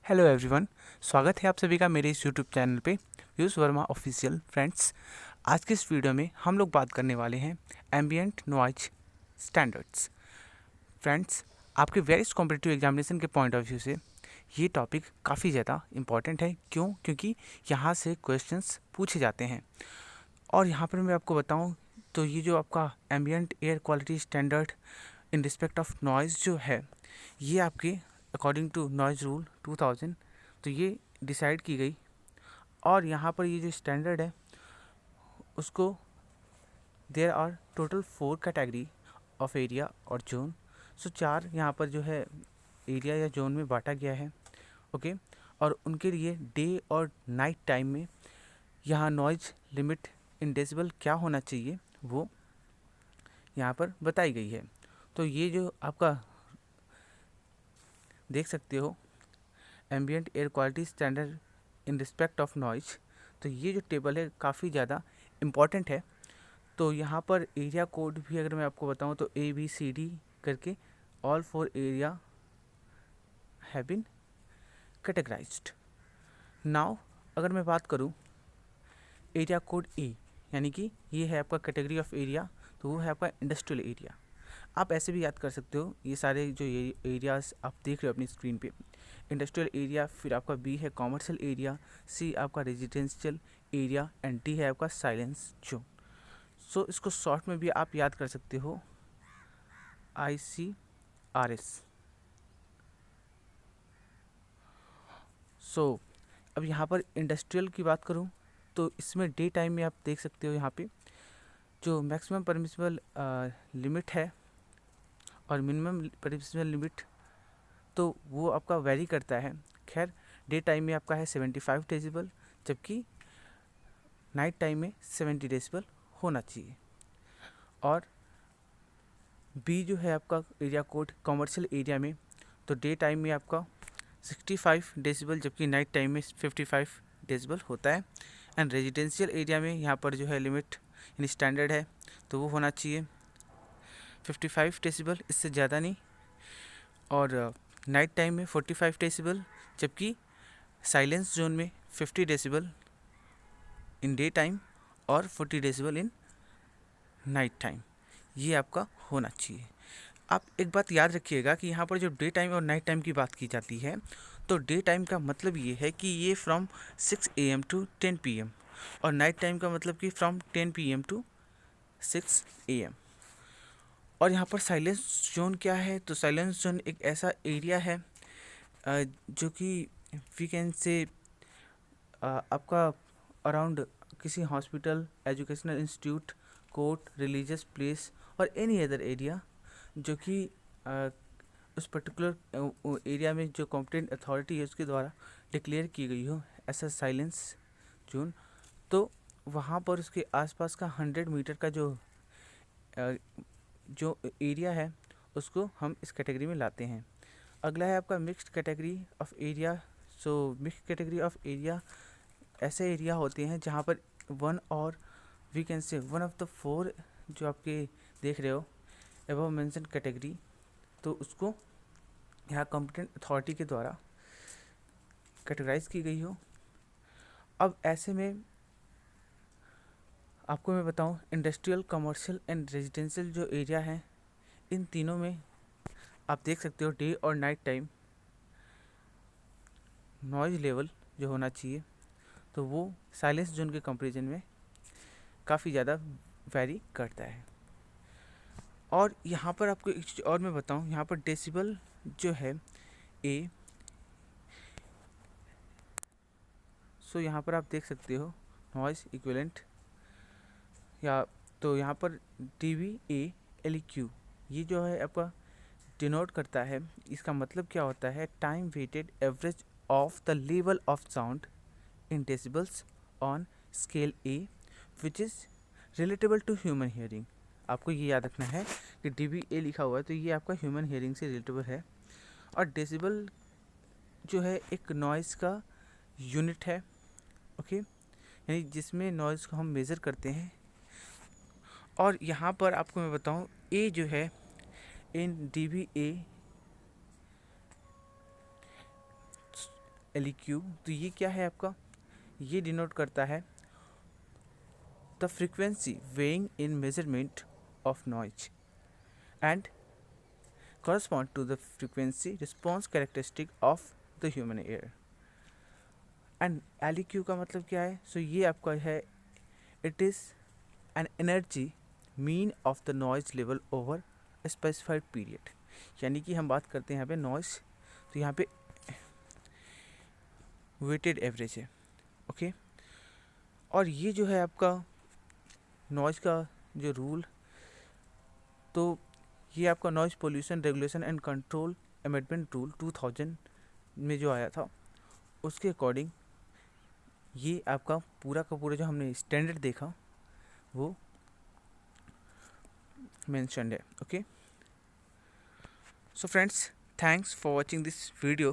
Hello everyone. स्वागत है आप सभी का मेरे इस यूट्यूब चैनल पे पीयूष वर्मा ऑफिशियल। फ्रेंड्स, आज के इस वीडियो में हम लोग बात करने वाले हैं एम्बिएंट नॉइज स्टैंडर्ड्स। फ्रेंड्स, आपके वेरियस कॉम्पिटिटिव एग्जामिनेशन के पॉइंट ऑफ व्यू से ये टॉपिक काफ़ी ज़्यादा इम्पॉर्टेंट है। क्यों? क्योंकि यहाँ से क्वेश्चंस पूछे जाते हैं। और यहाँ पर मैं आपको बताऊँ तो ये जो आपका ambient air quality standard in respect of noise जो है, ये आपके अकॉर्डिंग टू नॉइज़ रूल 2000 तो ये डिसाइड की गई। और यहाँ पर ये जो स्टैंडर्ड है उसको there are total 4 category of area और जोन। सो 4 यहाँ पर जो है एरिया या जोन में बांटा गया है। ओके, और उनके लिए डे और नाइट टाइम में यहाँ नॉइज़ लिमिट इन डेसिबल क्या होना चाहिए वो यहाँ पर बताई गई है। तो ये जो आपका देख सकते हो ambient air quality standard in respect of noise, तो ये जो टेबल है काफ़ी ज़्यादा इम्पॉर्टेंट है। तो यहाँ पर एरिया कोड भी अगर मैं आपको बताऊँ तो ABCD करके all 4 area have been categorised. Now अगर मैं बात करूँ एरिया कोड ए, यानी कि ये है आपका कैटेगरी ऑफ एरिया, तो वो है आपका इंडस्ट्रियल एरिया। आप ऐसे भी याद कर सकते हो, ये सारे जो एरियाज आप देख रहे हो अपनी स्क्रीन पे, इंडस्ट्रियल एरिया, फिर आपका बी है कॉमर्शियल एरिया, सी आपका रेजिडेंशियल एरिया एंड डी है आपका साइलेंस जोन। सो इसको शॉर्ट में भी आप याद कर सकते हो ICRS। सो अब यहाँ पर इंडस्ट्रियल की बात करूँ तो इसमें डे टाइम में आप देख सकते हो यहाँ पे जो मैक्सिमम परमिसिबल लिमिट है और मिनिमम परमिसिबल लिमिट, तो वो आपका वेरी करता है। खैर, डे टाइम में आपका है 75 डेसिबल, जबकि नाइट टाइम में 70 डेसिबल होना चाहिए। और बी जो है आपका एरिया कोड कॉमर्शियल एरिया में, तो डे टाइम में आपका 65 डेसिबल, जबकि नाइट टाइम में 55 डेसिबल होता है। एंड रेजिडेंशियल एरिया में यहाँ पर जो है लिमिट यानी स्टैंडर्ड है, तो वो होना चाहिए 55 डेसिबल, इससे ज़्यादा नहीं। और नाइट टाइम में 45 डेसिबल, जबकि साइलेंस जोन में 50 डेसिबल इन डे टाइम और 40 डेसिबल इन नाइट टाइम, ये आपका होना चाहिए। आप एक बात याद रखिएगा कि यहाँ पर जो डे टाइम और नाइट टाइम की बात की जाती है, तो डे टाइम का मतलब ये है कि ये फ्रॉम 6 AM टू 10 PM, और नाइट टाइम का मतलब कि फ्रॉम 10 PM टू 6 AM। और यहाँ पर साइलेंस जोन क्या है? तो साइलेंस जोन एक ऐसा एरिया है जो कि वी कैन से आपका अराउंड किसी hospital, educational institute, court, religious place और एनी अदर एरिया जो कि उस पर्टिकुलर एरिया में जो कॉम्पिटेंट अथॉरिटी है उसके द्वारा डिक्लेयर की गई हो ऐसा साइलेंस जोन। तो वहाँ पर उसके आसपास का 100 मीटर का जो एरिया है उसको हम इस कैटेगरी में लाते हैं। अगला है आपका mixed category of area. So mixed category of area ऐसे एरिया होते हैं जहाँ पर वन और we can say one of the 4 जो आपके देख रहे हो एबव मेंशन कैटेगरी, तो उसको यहाँ कॉम्पिटेंट अथॉरिटी के द्वारा कैटेगराइज की गई हो। अब ऐसे में आपको मैं बताऊँ इंडस्ट्रियल, कमर्शियल एंड रेजिडेंशियल जो एरिया है, इन तीनों में आप देख सकते हो डे और नाइट टाइम नॉइज लेवल जो होना चाहिए, तो वो साइलेंस जोन के कंपैरिजन में काफ़ी ज़्यादा वेरी करता है। और यहाँ पर आपको एक चीज़ और मैं बताऊँ, यहाँ पर डेसिबल जो है ए, सो यहाँ पर आप देख सकते हो नॉइज़ इक्विवेलेंट, या तो यहाँ पर DVA/LEQ ये जो है आपका डिनोट करता है। इसका मतलब क्या होता है? Time weighted average of the level of sound in decibels on scale A which is relatable to human hearing. आपको ये याद रखना है कि DVA लिखा हुआ है तो ये आपका ह्यूमन हियरिंग से रिलेटेबल है। और डेसिबल जो है एक नॉइज़ का यूनिट है, ओके, यानी जिसमें नॉइज़ को हम मेज़र करते हैं। और यहाँ पर आपको मैं बताऊँ ए जो है इन DVA LEQ, तो ये क्या है आपका, ये डिनोट करता है the frequency weighing in measurement of noise and correspond to the frequency response characteristic of the human ear. And LEQ का मतलब क्या है, सो ये आपका है, it is an energy mean of the noise level over specified period. यानी कि हम बात करते हैं यहाँ पे नॉइज, तो यहाँ पे वेटेड एवरेज है, ओके। और ये जो है आपका नॉइज का जो रूल, तो ये आपका noise pollution regulation and control amendment rule 2000 में जो आया था, उसके अकॉर्डिंग ये आपका पूरा का पूरा जो हमने स्टैंडर्ड देखा वो मेंशन्ड है, okay. So friends, thanks for watching this video.